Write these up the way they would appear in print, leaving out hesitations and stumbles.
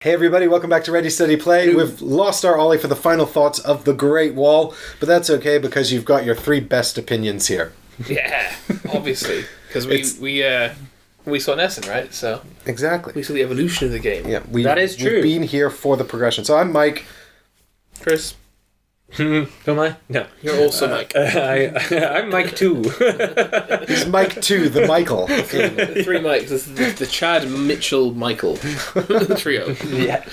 Hey everybody, welcome back to Ready Steady Play. We've lost our Ollie for the final thoughts of The Great Wall, but that's okay because you've got your three best opinions here. Yeah, obviously. Because we saw Nesson, right? So exactly. We saw the evolution of the game. Yeah, that is true. We've been here for the progression. So I'm Mike. Chris. Who am I? No. You're also Mike. I'm Mike 2. He's Mike 2, the Michael. The three Mikes. This is the Chad, Mitchell, Michael trio. Yeah.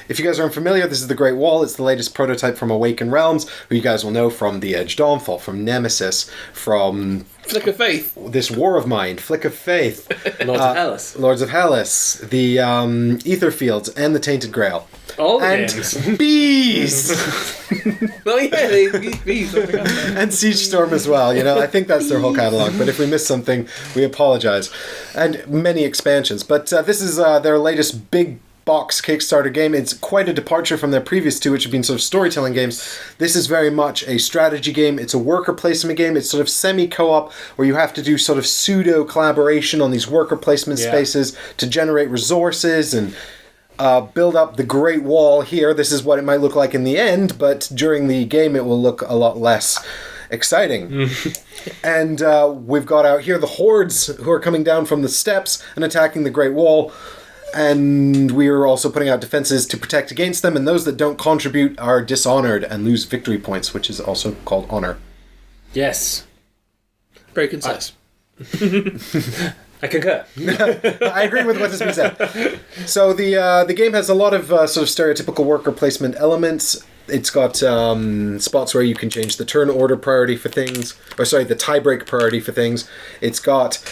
If you guys aren't familiar, this is The Great Wall. It's the latest prototype from Awakened Realms, who you guys will know from The Edge Dawnfall, from Nemesis, from Flick of Faith. This War of Mine, Flick of Faith. Lords of Hellas. Lords of Hellas, the Ether Fields, and the Tainted Grail. All the and games. Bees! Oh yeah, bees. And Siege Storm as well, you know. I think that's their whole catalogue, but if we missed something, we apologise. And many expansions. But this is their latest big box Kickstarter game. It's quite a departure from their previous two, which have been sort of storytelling games. This is very much a strategy game. It's a worker placement game. It's sort of semi-co-op where you have to do sort of pseudo-collaboration on these worker placement spaces to generate resources and build up the Great Wall here. This is what it might look like in the end, but during the game it will look a lot less exciting. And we've got out here the hordes who are coming down from the steps and attacking the Great Wall. And we're also putting out defenses to protect against them, and those that don't contribute are dishonored and lose victory points, which is also called honor. Yes. Very concise. I concur. I agree with what has been said. So the game has a lot of sort of stereotypical worker placement elements. It's got spots where you can change the turn order priority for things, or sorry, the tiebreak priority for things. It's got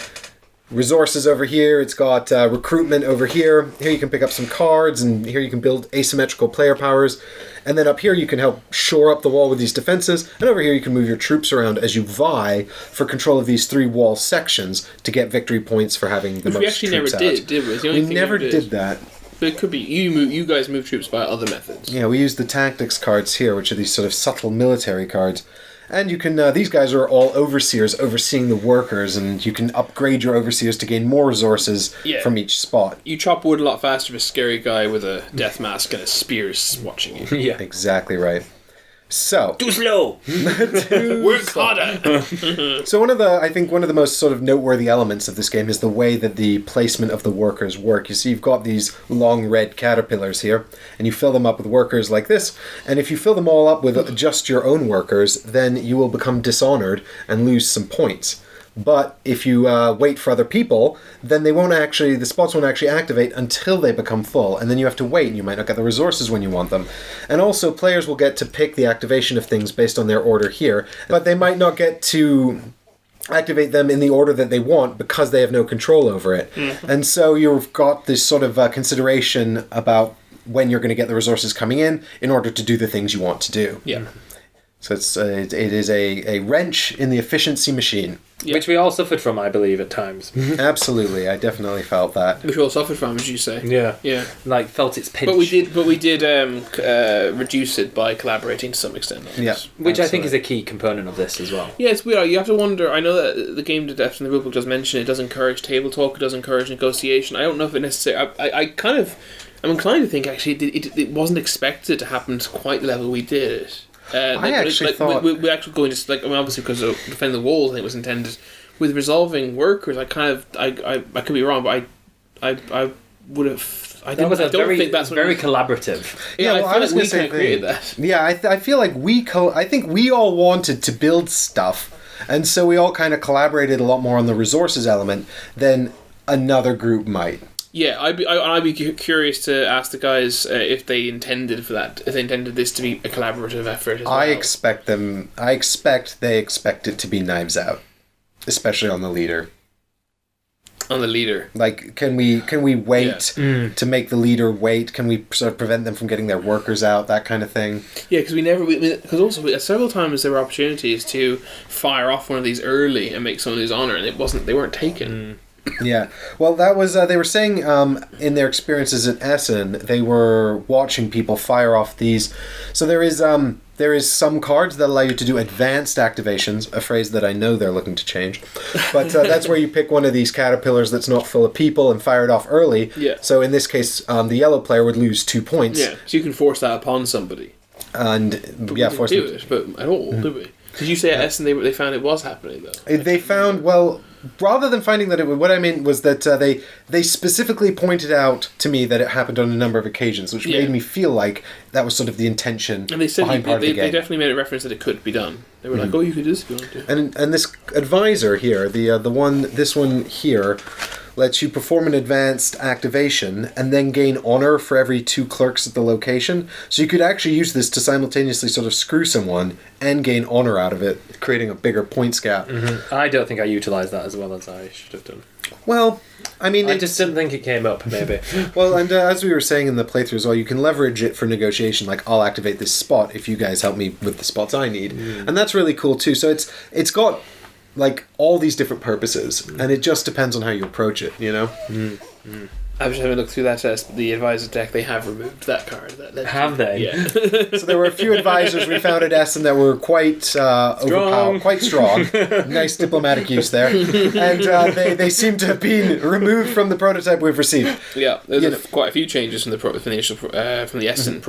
resources over here, it's got recruitment over here. Here you can pick up some cards, and here you can build asymmetrical player powers. And then up here you can help shore up the wall with these defenses, and over here you can move your troops around as you vie for control of these three wall sections to get victory points for having the most troops out. We actually never did we? We never did that. But it could be you guys move troops by other methods. Yeah, we used the tactics cards here, which are these sort of subtle military cards. And you can, these guys are all overseers overseeing the workers, and you can upgrade your overseers to gain more resources from each spot. You chop wood a lot faster with a scary guy with a death mask and a spear watching you. Yeah. Exactly right. So Too slow. Work harder. So one of the most sort of noteworthy elements of this game is the way that the placement of the workers work. You see, you've got these long red caterpillars here, and you fill them up with workers like this, and if you fill them all up with just your own workers, then you will become dishonored and lose some points. But if you wait for other people, then the spots won't actually activate until they become full, and then you have to wait, and you might not get the resources when you want them. And also, players will get to pick the activation of things based on their order here, but they might not get to activate them in the order that they want because they have no control over it. Mm-hmm. And so you've got this sort of consideration about when you're going to get the resources coming in order to do the things you want to do. Yeah. So it is a wrench in the efficiency machine. Yeah. Which we all suffered from, I believe, at times. Absolutely, I definitely felt that. Which we all suffered from, as you say. Yeah. Yeah. Like, felt its pinch. But we did reduce it by collaborating to some extent. Yeah. Which I think is a key component of this as well. Yeah, it's weird. You have to wonder, I know that the game to depth in the rulebook does mention it does encourage table talk, it does encourage negotiation. I don't know if it necessarily... I'm inclined to think, actually, it wasn't expected to happen to quite the level we did it. I actually thought... We're actually going to... obviously, because of Defend the Walls, I think it was intended. With resolving workers, I could be wrong, but I would have... I don't think that's very collaborative. Yeah, well, I was going to say created that. Yeah, I feel like I think we all wanted to build stuff, and so we all kind of collaborated a lot more on the resources element than another group might. Yeah, I'd be curious to ask the guys if they intended for that. If they intended this to be a collaborative effort as well. I expect they expect it to be knives out, especially on the leader. On the leader, like, can we wait to make the leader wait? Can we sort of prevent them from getting their workers out? That kind of thing. Yeah, because also several times there were opportunities to fire off one of these early and make someone lose honor, and they weren't taken. Yeah, well, that was they were saying in their experiences at Essen, they were watching people fire off these. So there is there is some cards that allow you to do advanced activations, a phrase that I know they're looking to change. But that's where you pick one of these caterpillars that's not full of people and fire it off early. Yeah. So in this case, the yellow player would lose 2 points. Yeah, so you can force that upon somebody. And, But yeah, we force didn't them. do it, but at all, did we? Did you say at Essen they found it was happening, though? They found, well, rather than finding that it would, what I mean was that they specifically pointed out to me that it happened on a number of occasions, which made me feel like that was sort of the intention and they said behind part of the game. They definitely made a reference that it could be done. They were like, "Oh, you could do this if you want to." And this advisor here, this one here, lets you perform an advanced activation and then gain honor for every 2 clerks at the location. So you could actually use this to simultaneously sort of screw someone and gain honor out of it, creating a bigger points gap. I don't think I utilised that as well as I should have done. Well, I mean, I just didn't think it came up, maybe. well, and as we were saying in the playthrough as well, you can leverage it for negotiation. Like, I'll activate this spot if you guys help me with the spots I need, and that's really cool too. So it's got like all these different purposes, and it just depends on how you approach it. You know. I was just having a look through that the advisor deck. They have removed that card. Have they? Yeah. So there were a few advisors we found at Essen that were quite overpowered, quite strong. Nice diplomatic use there, and they seem to have been removed from the prototype we've received. Yeah, there's quite a few changes from the initial from the Essen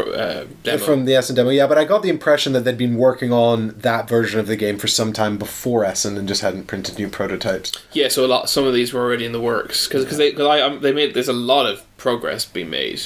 demo. From the Essen demo, yeah, but I got the impression that they'd been working on that version of the game for some time before Essen and just hadn't printed new prototypes. Yeah, so some of these were already in the works because they made there's a lot of progress being made,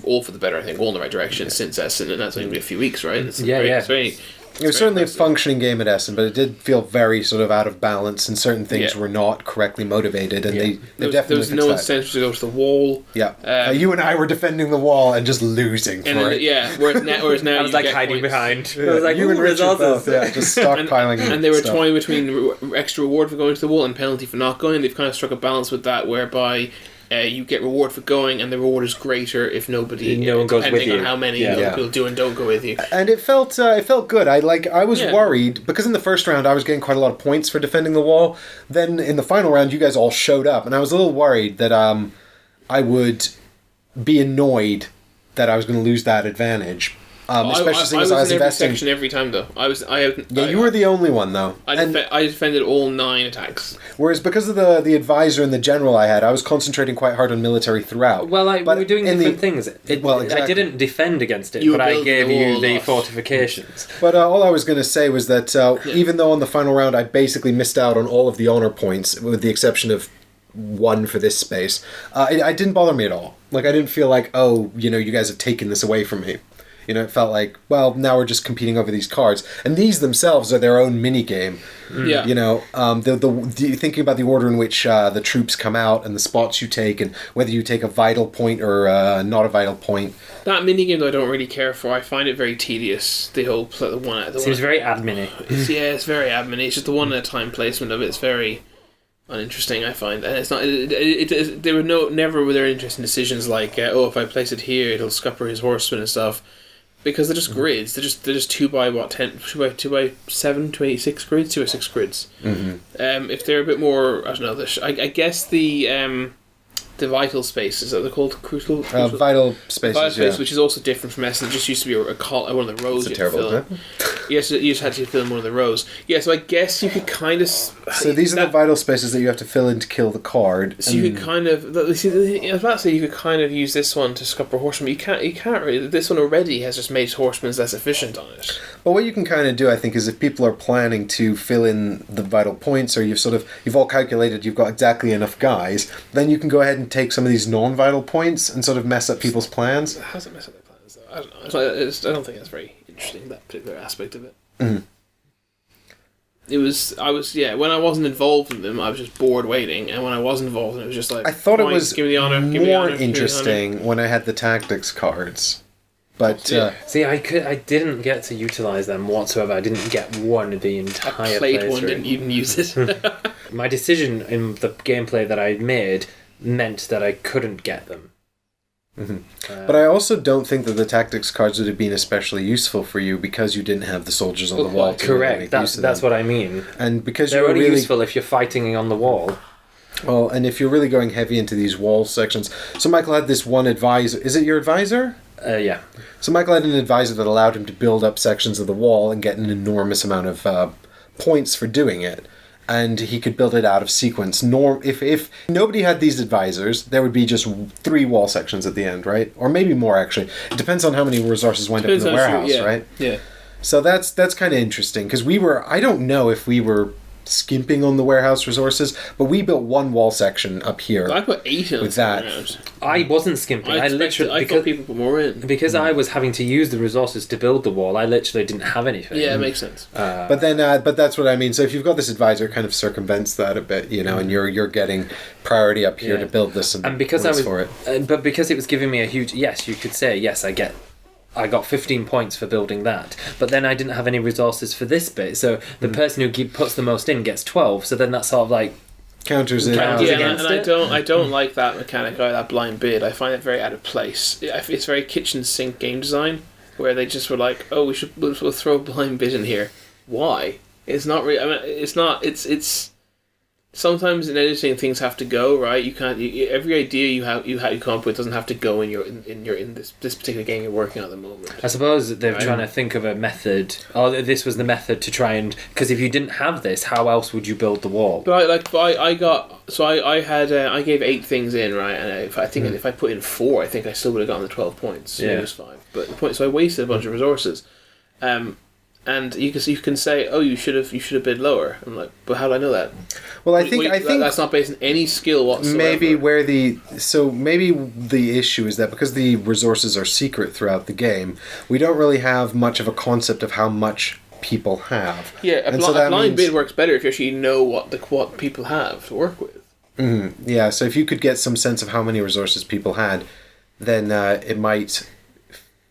all for the better, I think, all in the right direction since Essen, and that's only been a few weeks, right? It's It was certainly impressive. A functioning game at Essen, but it did feel very sort of out of balance, and certain things were not correctly motivated, and they definitely there was no incentive to go to the wall. Yeah, you and I were defending the wall and just losing for it. Yeah, whereas now I was like hiding behind. Yeah. I was like, you and Richard both, just stockpiling. and they were toying between extra reward for going to the wall and penalty for not going. They've kind of struck a balance with that, whereby you get reward for going, and the reward is greater if no one goes with you, depending on how many people do and don't go with you. And it felt good. I was worried because in the first round I was getting quite a lot of points for defending the wall. Then in the final round you guys all showed up, and I was a little worried that I would be annoyed that I was going to lose that advantage. Especially since I was in every investing section every time though. You were the only one though. I defended all 9 attacks. Whereas because of the advisor and the general I had, I was concentrating quite hard on military throughout. Well, we were doing different things. Exactly. I didn't defend against it, but I gave you the fortifications. But all I was going to say was that even though on the final round I basically missed out on all of the honor points, with the exception of 1 for this space, it didn't bother me at all. Like, I didn't feel like, you guys have taken this away from me. It felt like, well, now we're just competing over these cards, and these themselves are their own mini game. Yeah. Thinking about the order in which the troops come out and the spots you take, and whether you take a vital point or not a vital point. That mini game, though, I don't really care for. I find it very tedious. The whole seems very admin-y. It's very admin-y. It's just the one at a time placement of it. It's very uninteresting, I find, and it's not. There were never were there interesting decisions like, if I place it here, it'll scupper his horsemen and stuff. Because they're just grids. They're just 2 by 10, 2 by 7, 26 grids, 2 by 6 grids. Mm-hmm. If they're a bit more, I don't know. I guess the vital spaces, are they called crucial? Vital spaces, vital space, which is also different from Essen. It just used to be one of the rows. It's a terrible example. Yes, you just had to fill in one of the rows. Yeah, so I guess you could kind of. So these are the vital spaces that you have to fill in to kill the card. So you could kind of. I was about to say you could kind of use this one to scupper horsemen. You can't really. This one already has just made horsemen less efficient on it. Well, what you can kind of do, I think, is if people are planning to fill in the vital points, or you've all calculated you've got exactly enough guys, then you can go ahead and take some of these non-vital points and sort of mess up people's plans. How does it mess up their plans, though? I don't know. I don't think that's very interesting, that particular aspect of it. Mm. When I wasn't involved in them, I was just bored waiting, and when I was involved, it was just like, I thought it was give me the honor, more interesting when I had the tactics cards. But see, I didn't get to utilize them whatsoever. I didn't get one the entire. I played one, didn't even use it. My decision in the gameplay that I made meant that I couldn't get them. Mm-hmm. But I also don't think that the tactics cards would have been especially useful for you because you didn't have the soldiers on the wall. Correct. That's what I mean. And because they're only useful if you're fighting on the wall. Well, and if you're really going heavy into these wall sections. So Michael had this one advisor. Is it your advisor? Yeah. So Michael had an advisor that allowed him to build up sections of the wall and get an enormous amount of points for doing it. And he could build it out of sequence. If nobody had these advisors, there would be just 3 wall sections at the end, right? Or maybe more, actually. It depends on how many resources went up in the warehouse, right? Yeah. So that's kind of interesting, because I don't know if we were skimping on the warehouse resources, but we built 1 wall section up here. I put 8 in with that. I wasn't skimping. I thought people put more in. Because I was having to use the resources to build the wall, I literally didn't have anything. Yeah, it makes sense. But that's what I mean. So if you've got this advisor, it kind of circumvents that a bit, and you're getting priority up here to build this and because for it. But because it was giving me a huge yes, you could say yes, I got 15 points for building that, but then I didn't have any resources for this bit, so the person who puts the most in gets 12, so then that's sort of like counters it. Counters Yeah, against and it. I don't like that mechanic or that blind bid. I find it very out of place. It's very kitchen sink game design, where they just were like, oh, we'll throw a blind bid in here. Why? It's not really. I mean, it's not. It's. Sometimes in editing things have to go right. You can't. Every idea you come up with doesn't have to go in this particular game you're working on at the moment. I suppose they're trying to think of a method. Oh, this was the method to try and, because if you didn't have this, how else would you build the wall? But I gave 8 things in, right, and if I put in 4, I think I still would have gotten the 12 points. So it was 5, but the point. So I wasted a bunch of resources. And you can say, oh, you should have bid lower. I'm like, but how do I know that? Well, I think that's not based on any skill whatsoever. Maybe the issue is that because the resources are secret throughout the game, we don't really have much of a concept of how much people have. Yeah, a blind bid works better if you actually know what people have to work with. Mm-hmm. Yeah, so if you could get some sense of how many resources people had, then it might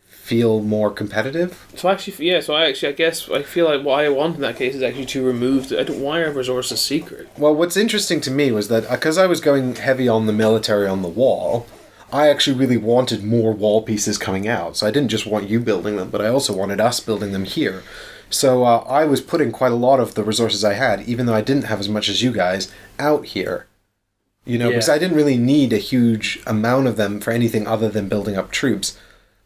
feel more competitive. I guess I feel like what I want in that case is actually to remove why are resources secret? Well, what's interesting to me was that because I was going heavy on the military on the wall, I actually really wanted more wall pieces coming out. So I didn't just want you building them, but I also wanted us building them here. So I was putting quite a lot of the resources I had, even though I didn't have as much as you guys, out here. Because I didn't really need a huge amount of them for anything other than building up troops.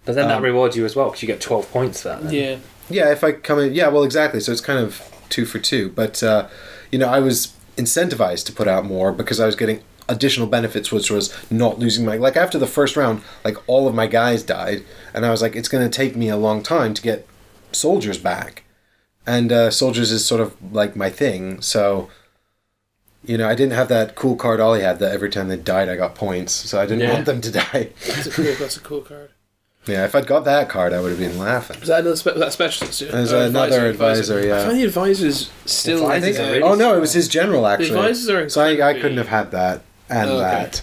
But then that rewards you as well, because you get 12 points for that. Then. Yeah. Yeah, if I come in... Yeah, well, exactly. So it's kind of 2 for 2. But, I was incentivized to put out more because I was getting additional benefits, which was not losing my... Like, after the first round, all of my guys died. And I was like, it's going to take me a long time to get soldiers back. And soldiers is sort of like my thing. So, I didn't have that cool card Ollie had that every time they died I got points. So I didn't want them to die. That's a cool card. Yeah, if I'd got that card, I would have been laughing. Was that another specialist? There's another advisor, yeah. I find the advisors still... it was his general, actually. The advisors are incredibly... So I couldn't have had that and that.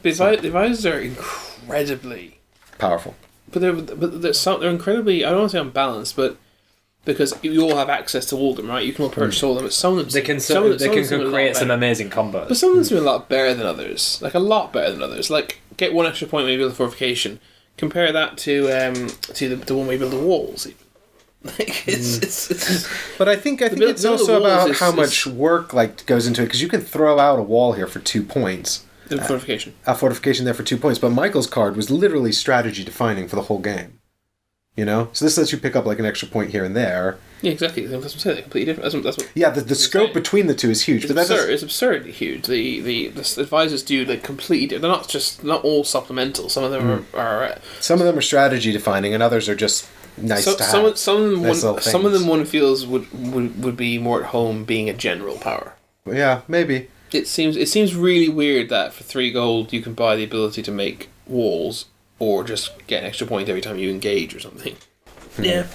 The advisors are incredibly... powerful. But they're incredibly... I don't want to say unbalanced, but... Because you all have access to all of them, right? You can all purchase all of them. But some of them... They can create some amazing combos. But some of them seem a lot better than others. A lot better than others. Get 1 extra point when you build a fortification. Compare that to the one where you build the walls. It's But I think it's also about how much work goes into it, because you can throw out a wall here for 2 points. A fortification. A fortification there for 2 points, but Michael's card was literally strategy defining for the whole game. So this lets you pick up an extra point here and there. Yeah, exactly. That's what I'm saying. They're completely different. That's what yeah, the scope between the two is huge. It's absurdly huge. The advisors do completely. They're not all supplemental. Some of them are. Some of them are strategy defining, and others are just nice to have. Some of them one feels would be more at home being a general power. Yeah, maybe. It seems really weird that for 3 gold you can buy the ability to make walls, or just get an extra point every time you engage or something. Yeah.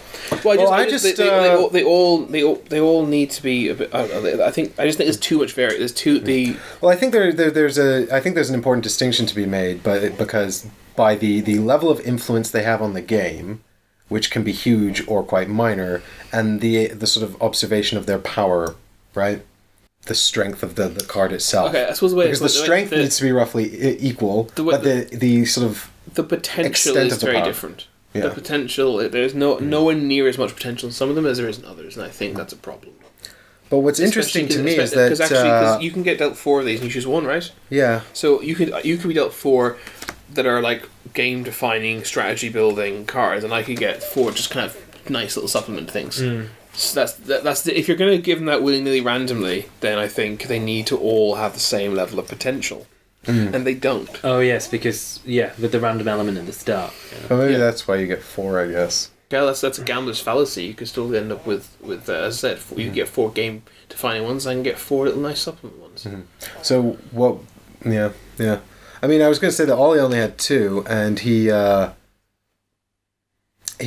Well, they all need to be a bit. I just think there's too much variety. There's too Well, I think there's an important distinction to be made, but because by the level of influence they have on the game, which can be huge or quite minor, and the sort of observation of their power, right? The strength of the card itself. Okay, I suppose the way because the strength needs to be roughly equal, but the sort of the potential is very different. Yeah. The potential, there's nowhere near as much potential in some of them as there is in others, and I think that's a problem. But what's interesting to me is that because you can get dealt 4 of these and you choose 1, right? Yeah. So you could be dealt 4 that are game-defining strategy building cards, and I could get 4 just kind of nice little supplement things. So that's if you're going to give them that willy-nilly randomly, then I think they need to all have the same level of potential, and they don't. Oh yes, because with the random element at the start. Well, maybe that's why you get 4, I guess. Yeah, that's a gambler's fallacy. You could still end up with as I said, you can get 4 game-defining ones, and I can get 4 little nice supplement ones. So what? Yeah. I mean, I was going to say that Ollie only had 2, and he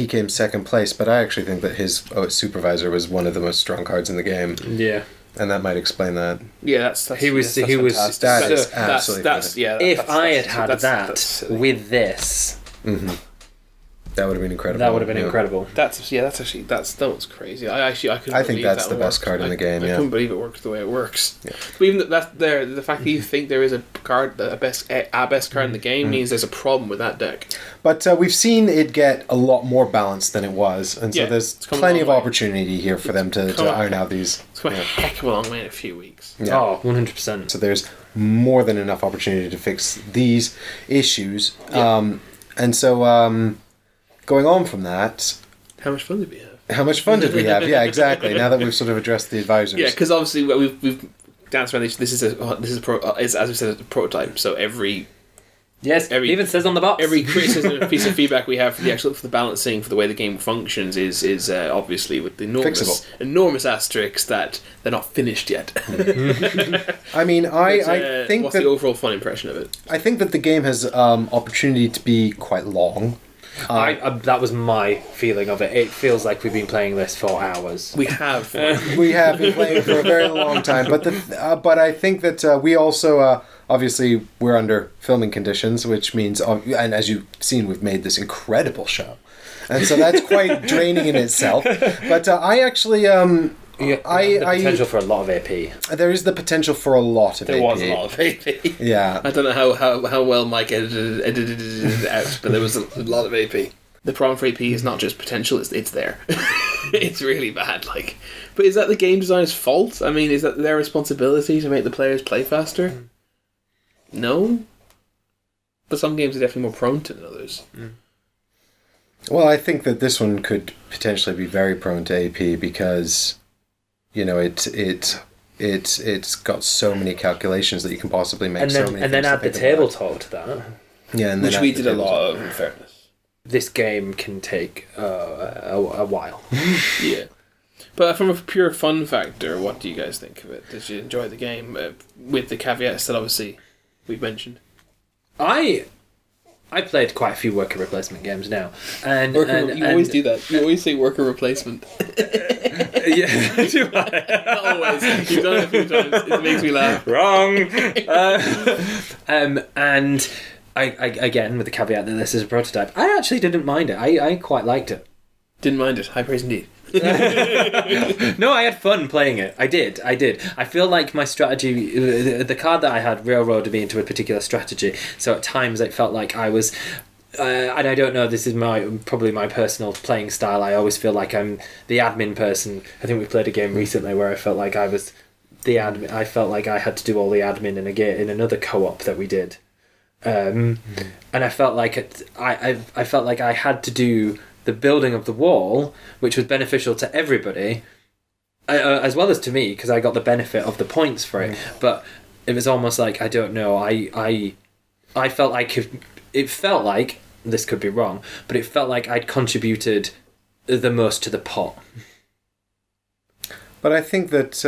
came second place. But I actually think that his supervisor was one of the most strong cards in the game. Yeah. And that might explain that. Yeah, that's he was fantastic. That is absolutely if I had had that with this, that would have been incredible. That would have been incredible. That's that's crazy. I think that's the best card in the game. I couldn't believe it works the way it works. Yeah. But even the fact that you think there is a card, a best card in the game, means there's a problem with that deck. But we've seen it get a lot more balanced than it was, and so there's plenty of opportunity here for them to iron out these. It's come a heck of a long way in a few weeks. Yeah. Oh, 100%. So there's more than enough opportunity to fix these issues. Yeah. And so. Going on from that... How much fun did we have? Yeah, exactly. Now that we've sort of addressed the advisors. Yeah, because obviously we've danced around this. This is as we said, a prototype. So every it even says on the box. Every criticism, piece of feedback we have for the balancing, for the way the game functions is obviously with the enormous asterisks that they're not finished yet. I mean, I think what's the overall fun impression of it? I think that the game has opportunity to be quite long. That was my feeling of it. It feels like we've been playing this for hours. We have. We have been playing for a very long time, but I think that we also obviously we're under filming conditions, which means, and as you've seen, we've made this incredible show, and so that's quite draining in itself. But I actually. The potential for a lot of AP. There is the potential for a lot of AP. There was a lot of AP. Yeah. I don't know how well Mike edited it out, but there was a lot of AP. The problem for AP is not just potential, it's there. It's really bad. But is that the game designer's fault? I mean, is that their responsibility to make the players play faster? No. But some games are definitely more prone to than others. Well, I think that this one could potentially be very prone to AP because... it's got so many calculations that you can possibly make. And then add the table talk to that. Yeah, and which we did a lot of, in fairness. This game can take a while. Yeah. But from a pure fun factor, what do you guys think of it? Did you enjoy the game with the caveats that obviously we've mentioned? I played quite a few worker replacement games now, and you always do that. You always say worker replacement. Yeah, do I? Not always. You've done it a few times. It makes me laugh. Wrong. And I again with the caveat that this is a prototype, I actually didn't mind it. I quite liked it. Didn't mind it. High praise indeed. No, I had fun playing it. I did. I feel like my strategy, the card that I had railroaded me into a particular strategy, so at times it felt like I was and I don't know, this is probably my personal playing style. I always feel like I'm the admin person. I think we played a game recently where I felt like I was the admin. I felt like I had to do all the admin in another co-op that we did, and I felt like I felt like I had to do the building of the wall, which was beneficial to everybody, as well as to me, because I got the benefit of the points for it. But it was almost like, I don't know, I felt like it felt like, this could be wrong, but it felt like I'd contributed the most to the pot. But I think that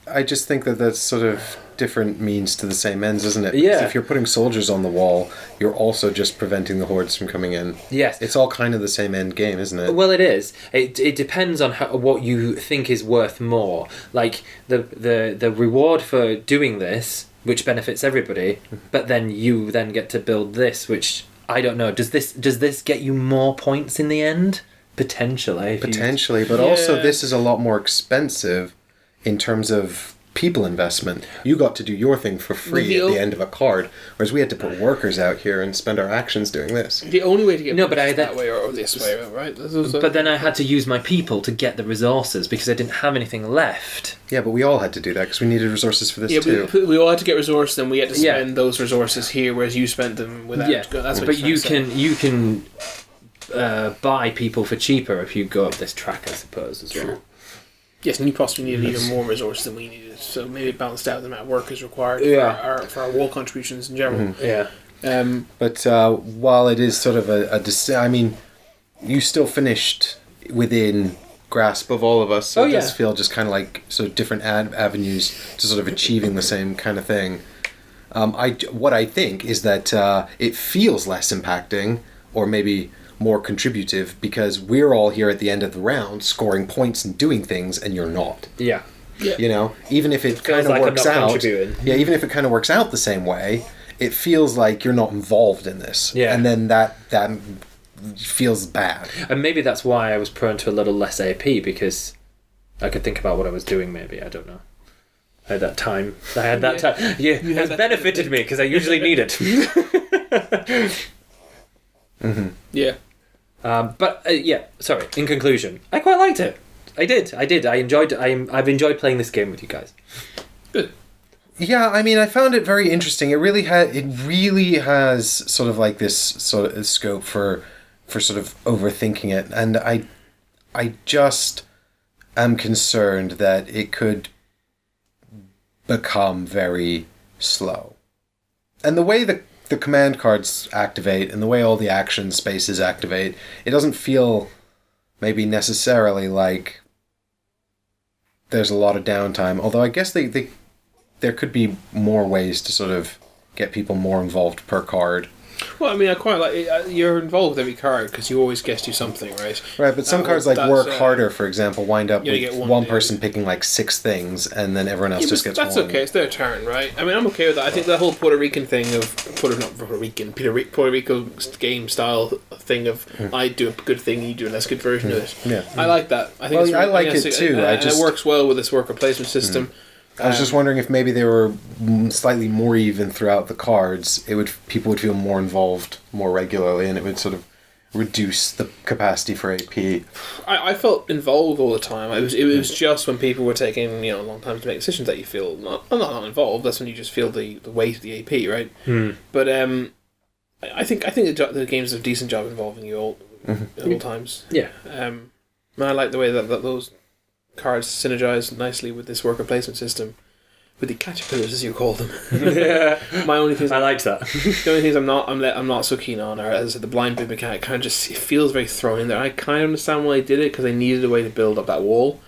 I just think that that's sort of different means to the same ends, isn't it? Because yeah. If you're putting soldiers on the wall, you're also just preventing the hordes from coming in. Yes. It's all kind of the same end game, isn't it? Well, it is. It depends on what you think is worth more. Like, the reward for doing this, which benefits everybody, but then you then get to build this, which, I don't know, does this get you more points in the end? Potentially. Potentially, but also this is a lot more expensive in terms of people investment. You got to do your thing for free at the end of a card, whereas we had to put workers out here and spend our actions doing this. The only way to get that way or this way, right? But then I had to use my people to get the resources because I didn't have anything left. Yeah, but we all had to do that because we needed resources for this too. We all had to get resources, and we had to spend those resources here, whereas you spent them without. Yeah, that's what but you can buy people for cheaper if you go up this track, I suppose, as well. Yes, and you possibly needed even more resources than we needed, so maybe it balanced out the amount of workers required for our wall contributions in general. Mm-hmm. Yeah. But while it is sort of I mean, you still finished within grasp of all of us, so it does feel just kind of like sort of different avenues to sort of achieving the same kind of thing. What I think is that it feels less impacting, or maybe more contributive, because we're all here at the end of the round scoring points and doing things, and you're not. Yeah. You know, even if it kind of works out. Yeah, even if it kind of works out the same way, it feels like you're not involved in this. Yeah. And then that feels bad. And maybe that's why I was prone to a little less AP, because I could think about what I was doing, maybe. I don't know. I had that time. Yeah, it benefited me, because I usually need it. Mm-hmm. Yeah. Sorry. In conclusion, I quite liked it. I did. I enjoyed. I've enjoyed playing this game with you guys. Good. Yeah, I mean, I found it very interesting. It really has sort of like this sort of scope for sort of overthinking it, and I just am concerned that it could become very slow. And the way the command cards activate and the way all the action spaces activate, it doesn't feel maybe necessarily like there's a lot of downtime. Although I guess there could be more ways to sort of get people more involved per card. Well, I mean, I quite like it. You're involved with every card because you always get to do something, right? Right, but some cards like Work Harder, for example, wind up with one person picking like 6 things, and then everyone else just gets that's one. Okay, it's their turn, right? I mean, I'm okay with that. I think the whole Puerto Rican thing of Puerto Rico game style thing of I do a good thing, you do a less good version of it. Yeah, I like that. I think I like it too. It works well with this worker placement system. I was just wondering if maybe they were slightly more even throughout the cards. People would feel more involved more regularly, and it would sort of reduce the capacity for AP. I felt involved all the time. It was just when people were taking a long time to make decisions that you feel not involved. That's when you just feel the weight of the AP, right? But I think the games do a decent job involving you all at all times. Yeah. And I like the way that those cards synergize nicely with this worker placement system, with the caterpillars as you call them. Yeah. My only things I liked that. The only things I'm not so keen on are, as I said, the blind bid mechanic kind of just it feels very thrown in there. I kind of understand why they did it, because they needed a way to build up that wall,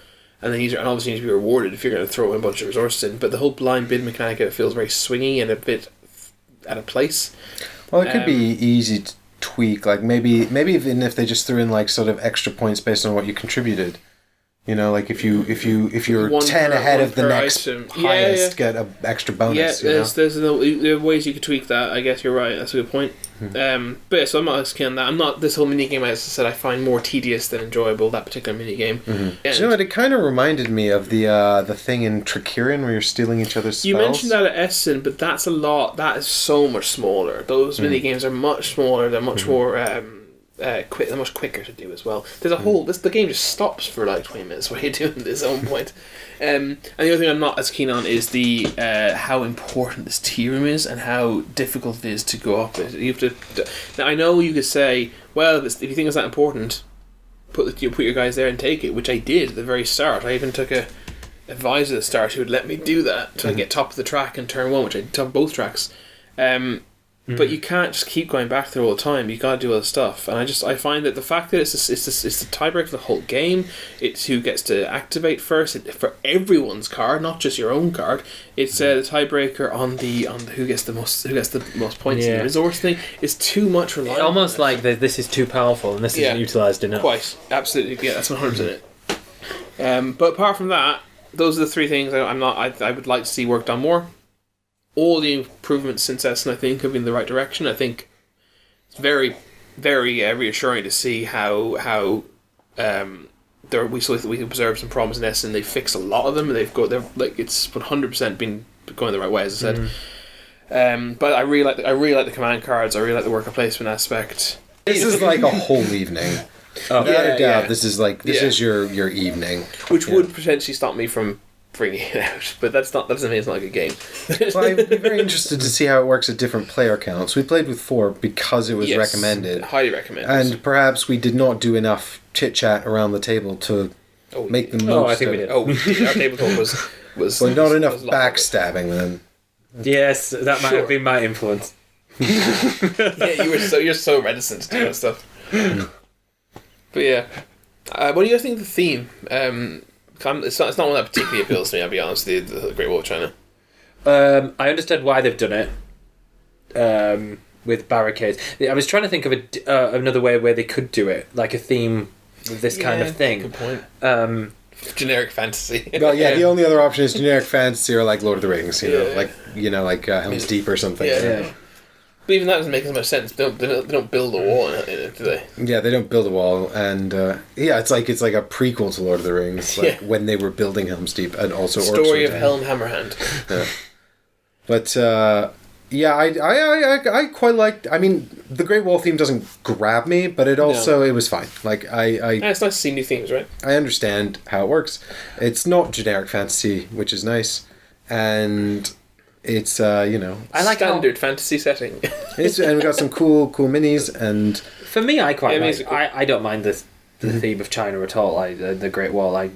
and obviously you need to be rewarded if you're going to throw in a bunch of resources in. But the whole blind bid mechanic, it feels very swingy and a bit out of place. Well, it could be easy to tweak, like maybe even if they just threw in like sort of extra points based on what you contributed. Like if you're 10 ahead of the next highest, get an extra bonus. Yeah, there are ways you could tweak that. I guess you're right. That's a good point. But so I'm not as keen on that. I'm not this whole mini game. As I said, I find more tedious than enjoyable that particular mini game. You know what? It kind of reminded me of the thing in Trickerion where you're stealing each other's spells. You mentioned that at Essen, but that's a lot. That is so much smaller. Those mini games are much smaller. They're much more. They're much quicker to do as well. There's a whole. The game just stops for like 20 minutes while you're doing this at one point. And the other thing I'm not as keen on is the how important this tea room is and how difficult it is to go up it. You have to. Now I know you could say, well, if you think it's that important, put your guys there and take it, which I did at the very start. I even took a advisor at the start who would let me do that to get top of the track in turn 1, which I did top both tracks. But you can't just keep going back there all the time. You got to do other stuff, and I find that the fact that it's the tiebreak for the whole game. It's who gets to activate first for everyone's card, not just your own card. It's the tiebreaker on the who gets the most points in the resource thing. It's too much reliance. Almost like this is too powerful and this isn't utilised enough. Quite, absolutely, yeah, that's 100% it. But apart from that, those are the 3 things I would like to see worked on more. All the improvements since Essen, I think, have been in the right direction. I think it's very, very reassuring to see how we observed some problems in S, and they fixed a lot of them. And they're like it's 100% been going the right way, as I said. But I really like the command cards. I really like the worker placement aspect. This is like a whole evening. Without a doubt, this is your evening, which would potentially stop me from bringing it out, but that doesn't mean it's not a good game. Well, I'd be very interested to see how it works at different player counts. We played with 4 because it was recommended, highly recommended, and perhaps we did not do enough chit chat around the table to make the most. Oh, I think we did. Oh, our table talk was well, not enough backstabbing then. Yes, that might have been my influence. Yeah, you're so reticent to do that stuff. But yeah, what do you guys think of the theme? It's not one that particularly appeals to me, I'll be honest, the Great Wall of China. I understand why they've done it with barricades. I was trying to think of another way where they could do it, like a theme with this kind of thing. Good point. Generic fantasy. Well, the only other option is generic fantasy or like Lord of the Rings, like Helm's Deep or something. Yeah. But even that doesn't make as much sense. They don't build a wall in it, do they? Yeah, they don't build a wall, and it's like a prequel to Lord of the Rings, when they were building Helm's Deep, and also Story of Helm Hammerhand. Yeah. But I quite liked. I mean, the Great Wall theme doesn't grab me, but it was fine. Like it's nice to see new themes, right? I understand how it works. It's not generic fantasy, which is nice, and it's I like standard fantasy setting. And we got some cool minis, and for me, I quite like. I don't mind the theme of China at all. The Great Wall.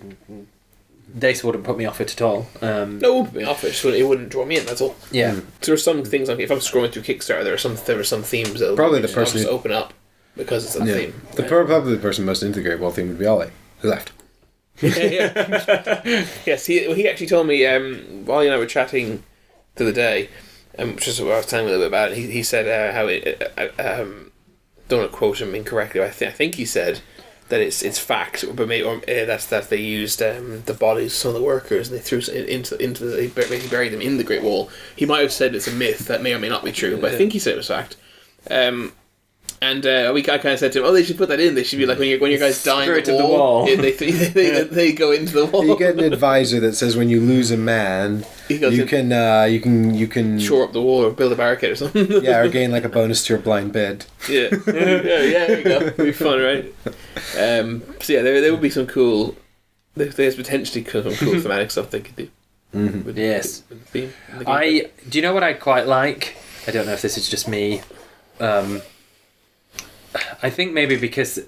This wouldn't put me off it at all. No, it wouldn't put me off it. It wouldn't draw me in. That's all. Yeah. There are some things if I'm scrolling through Kickstarter, there were some themes that probably the person just open up because it's that theme. Probably the person most into the Great Wall theme would be Ollie, who left. Yes, he actually told me while you and I were chatting the other day, which is what I was telling him a little bit about. He said how it. Don't want to quote him incorrectly. I think he said that it's fact, but maybe that's that they used the bodies of some of the workers and they threw they basically buried them in the Great Wall. He might have said it's a myth that may or may not be true, but I think he said it was fact. And I kind of said to him, they should put that in. They should be like when your guys die in the wall. They go into the wall. You get an advisor that says when you lose a man, you can shore up the wall or build a barricade or something. Or gain like a bonus to your blind bid. Yeah, there you go. It'd be fun, right? There would be some cool. There's potentially some cool thematic stuff they could do. Mm-hmm. With the theme. Do you know what I quite like? I don't know if this is just me. I think maybe because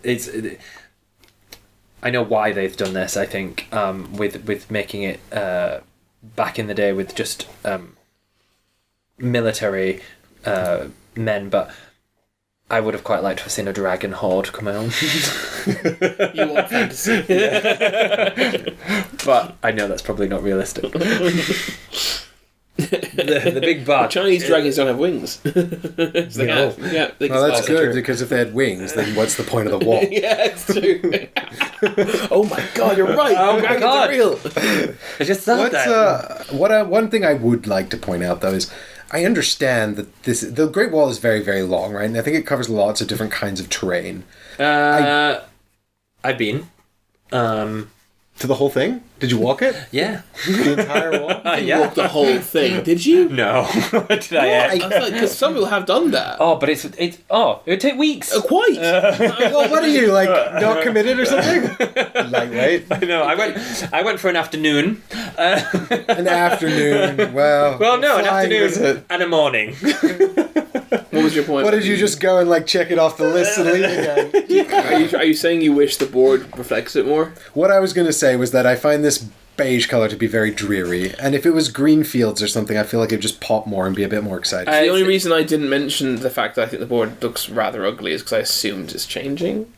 I know why they've done this. I think with making it back in the day with just military men, but I would have quite liked to have seen a dragon horde come out. You want fantasy, but I know that's probably not realistic. the big bug. Chinese dragons don't have wings. That's good, because if they had wings, then what's the point of the wall? Yeah, it's true. Oh my god, you're right. Oh my god, real. I just thought that. One thing I would like to point out though is I understand that the Great Wall is very, very long, right? And I think it covers lots of different kinds of terrain. I've been. To the whole thing? Did you walk it? Yeah. The entire wall? You walked the whole thing, did you? No. Did I? Because some people have done that. Oh, but it would take weeks. Quite. Well, what are you, like, not committed or something? Lightweight? No, I went for an afternoon. An afternoon, well... Well, no, an afternoon and a morning. What was your point? What, did you just go and, like, check it off the list and leave again? Are you saying you wish the board reflects it more? What I was going to say was that I find this beige colour to be very dreary, and if it was green fields or something, I feel like it'd just pop more and be a bit more exciting. The only reason I didn't mention the fact that I think the board looks rather ugly is because I assumed it's changing.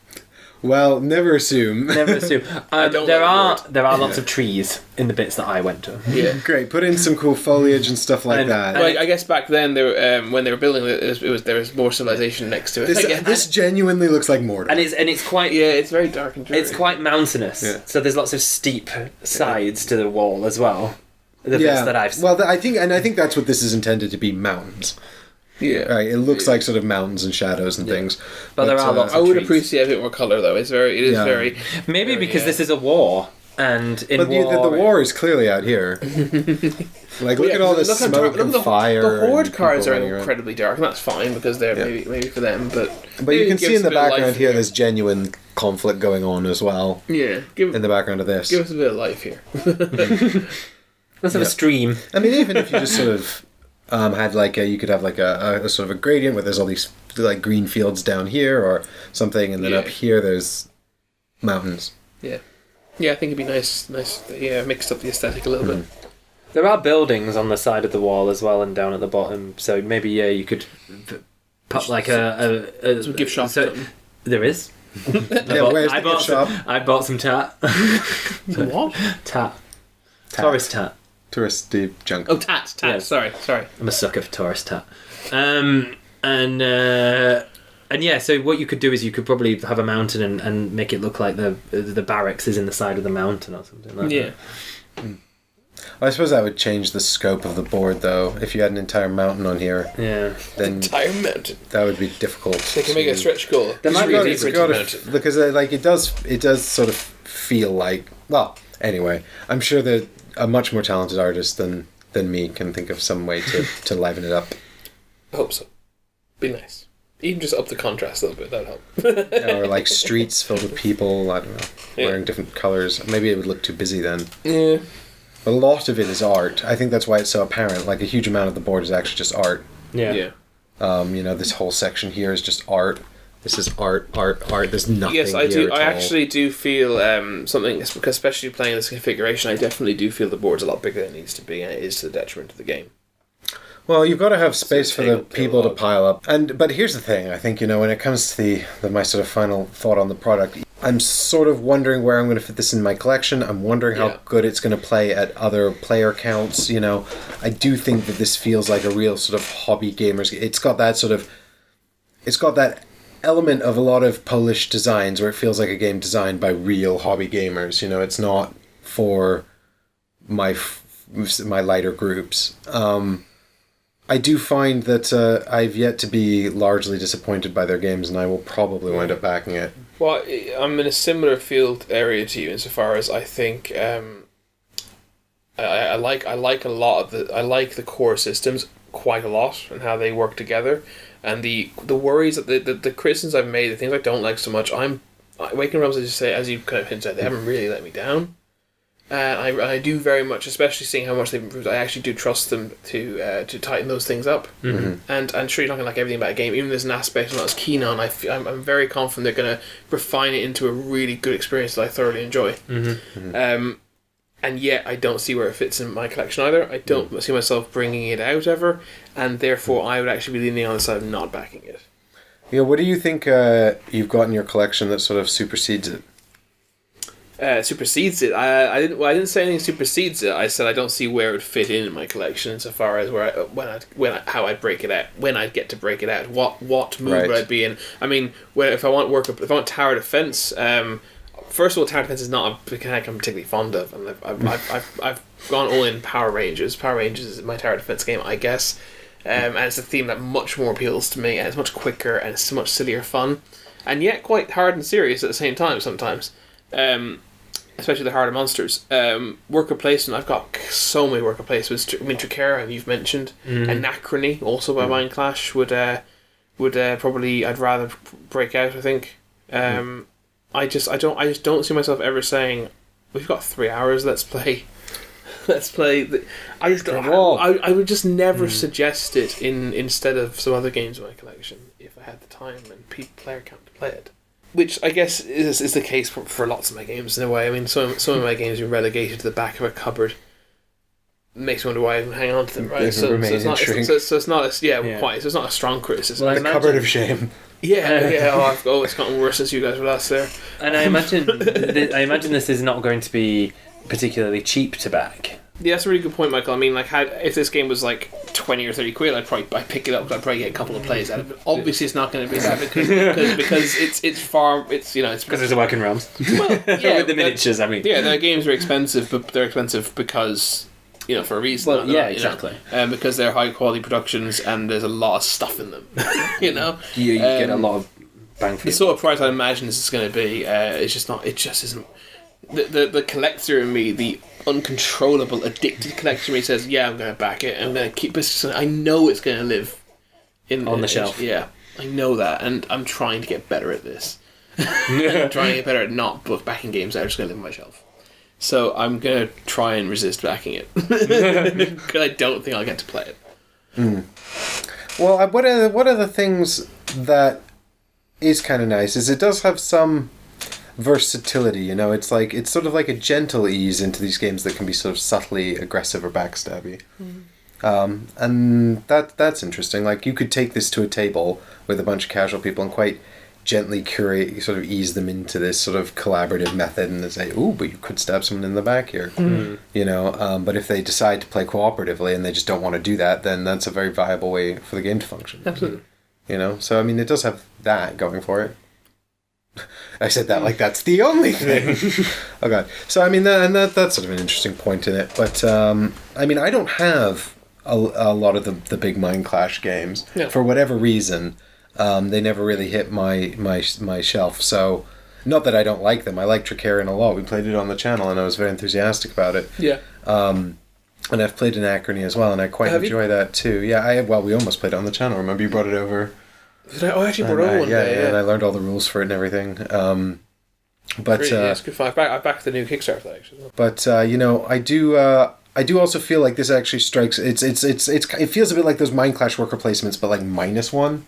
Well, never assume. Never assume. There are lots of trees in the bits that I went to. Yeah, great. Put in some cool foliage and stuff like that. Well, I guess back then, when they were building it, there was more civilization next to it. This genuinely looks like Mordor, and it's quite it's very dark and dreary. It's quite mountainous. Yeah. So there's lots of steep sides to the wall as well. The bits that I've seen. Well, I think that's what this is intended to be, mountains. Yeah. Right, it looks like sort of mountains and shadows and things. But there are lots I of would trees. appreciate a bit more colour though. It is very. Maybe very, because this is a war, and in But war... the war is clearly out here. Like, look at all this smoke and fire. The horde and cars are people running around. incredibly dark, and that's fine because they're maybe for them. But you can give see us in the a bit of background life here, there's genuine conflict going on as well. Yeah, In the background of this. give us a bit of life here. Let's have a stream. I mean, even if you just sort of had like you could have like a sort of a gradient where there's all these like green fields down here or something, and then up here there's mountains. Yeah, I think it'd be nice. Yeah, mixed up the aesthetic a little bit. There are buildings on the side of the wall as well and down at the bottom, so maybe you could put like Some gift shop. There is. Where's the gift shop? I bought some tat. What? Tat. Tourist tat. Touristy junk. Oh, tat. Yeah. Sorry. I'm a sucker for tourist tat. And yeah, so what you could do is you could probably have a mountain and make it look like the barracks is in the side of the mountain or something like that. I suppose that would change the scope of the board, though. If you had an entire mountain on here, then Entire mountain. that would be difficult. They can make a stretch goal. There might be a It's gotta because like it does sort of feel like, well, anyway, I'm sure that a much more talented artist than me can think of some way to liven it up. I hope so. Be nice. Even just up the contrast a little bit, that'd help. Or like streets filled with people, I don't know, wearing different colours. Maybe it would look too busy then. Yeah. A lot of it is art. I think that's why it's so apparent. Like a huge amount of the board is actually just art. Yeah. This whole section here is just art. This is art. There's nothing. Yes, I here do. at I all. actually do feel something, because especially playing this configuration, I definitely do feel the board's a lot bigger than it needs to be, and it is to the detriment of the game. Well, you've got to have space for the Take people to log. pile up. But here's the thing. I think, when it comes to my sort of final thought on the product, I'm sort of wondering where I'm going to fit this in my collection. I'm wondering how good it's going to play at other player counts. I do think that this feels like a real sort of hobby gamers. It's got that element of a lot of Polish designs where it feels like a game designed by real hobby gamers. It's not for my lighter groups. I do find that I've yet to be largely disappointed by their games, and I will probably wind up backing it. Well, I'm in a similar field area to you insofar as I think I like a lot of I like the core systems quite a lot and how they work together, and the worries that the criticisms I've made, the things I don't like so much, Waking Realms, as you kind of hinted at, they haven't really let me down. And I do very much, especially seeing how much they've improved, I actually do trust them to tighten those things up. Mm-hmm. And sure, you're not going to like everything about a game. Even if there's an aspect I'm not as keen on, I'm very confident they're going to refine it into a really good experience that I thoroughly enjoy. Mm-hmm. And yet, I don't see where it fits in my collection either. I don't see myself bringing it out ever, and therefore I would actually be leaning on the side of not backing it. Yeah, what do you think you've got in your collection that sort of supersedes it? Supersedes it. I didn't say anything supersedes it. I said I don't see where it would fit in my collection insofar as how I'd break it out, when I'd get to break it out, what mood would I be in. I mean, if I want tower defense, first of all, tower defense is not a mechanic I'm particularly fond of, and I've gone all in Power Rangers. Power Rangers is my tower defense game, I guess, and it's a theme that much more appeals to me, and it's much quicker and it's so much sillier fun, and yet quite hard and serious at the same time sometimes. Especially the harder monsters. Worker placement, I've got so many worker placements. Trakera, you've mentioned. Anachrony, also by Mind Clash, would probably, I'd rather break out, I think. I just don't see myself ever saying, we've got 3 hours, let's play. I just don't. I would just never suggest it instead of some other games in my collection if I had the time and player count to play it. Which I guess is the case for lots of my games in a way. I mean, some of my games are relegated to the back of a cupboard. It makes me wonder why I even hang on to them, right? So it's not quite. So it's not a strong criticism. Well, the cupboard of shame. Yeah. It's gotten worse since you guys were last there. And I imagine this is not going to be particularly cheap to back. Yeah, that's a really good point, Michael. I mean, if this game was like 20 or 30 quid, I'd pick it up. I'd probably get a couple of plays out of it. Obviously, it's not going to be that because it's because there's a Working Realms. Well, yeah, with the miniatures. I mean, yeah, their games are expensive, but they're expensive because for a reason. Well, yeah, exactly. Because they're high quality productions and there's a lot of stuff in them. You get a lot of bang for the sort of price I imagine this is going to be. It's just not. It just isn't. The collector in me, the uncontrollable, addicted collector in me says, "Yeah, I'm going to back it. I'm going to keep this. I know it's going to live on the shelf. Yeah, I know that, and I'm trying to get better at this. I'm trying to get better at not backing games that are just going to live on my shelf. So I'm going to try and resist backing it because I don't think I'll get to play it. Well, what are the things that is kind of nice is it does have some versatility. It's sort of like a gentle ease into these games that can be sort of subtly aggressive or backstabby. And that's interesting. Like, you could take this to a table with a bunch of casual people and quite gently sort of ease them into this sort of collaborative method and say, "Ooh, but you could stab someone in the back here." But if they decide to play cooperatively and they just don't want to do that, then that's a very viable way for the game to function. Absolutely. So I mean, it does have that going for it. I said that like that's the only thing. Oh god. So I mean, that's sort of an interesting point in it. But I mean, I don't have a lot of the big Mind Clash games for whatever reason. They never really hit my shelf. So, not that I don't like them. I like Tricarion a lot. We played it on the channel, and I was very enthusiastic about it. Yeah. And I've played Anachrony as well, and I quite enjoy that too. Yeah. We almost played it on the channel. Remember, you brought it over. I actually brought over one day. Yeah, and I learned all the rules for it and everything. But it's good fun. I backed the new Kickstarter for that actually. But I do also feel like this actually strikes. It feels a bit like those Mind Clash worker placements, but like -1.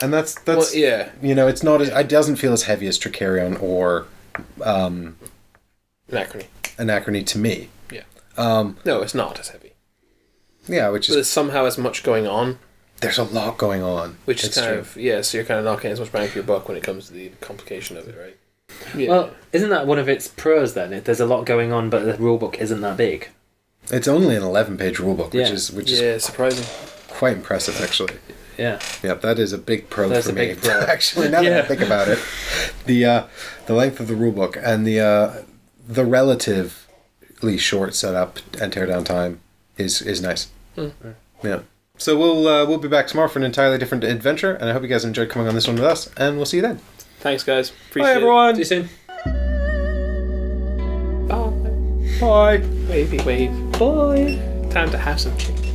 And that's it's not as it doesn't feel as heavy as Tricarion or Anachrony to me. Yeah. No, it's not as heavy. Yeah, but there's somehow as much going on. There's a lot going on. Which is so you're kind of not getting as much bang for your buck when it comes to the complication of it, right? Yeah. Well, isn't that one of its pros then? There's a lot going on, but the rulebook isn't that big. It's only an 11-page rulebook, which is surprising. Quite impressive, actually. Yeah. Yep, that is a big pro for me. Big pro. Actually, now that I think about it, the length of the rulebook and the relatively short setup and teardown time is nice. Yeah. So we'll be back tomorrow for an entirely different adventure, and I hope you guys enjoyed coming on this one with us, and we'll see you then. Thanks, guys. Appreciate Bye, everyone. See you soon. Bye. Wavy wave. Bye. Time to have some chicken.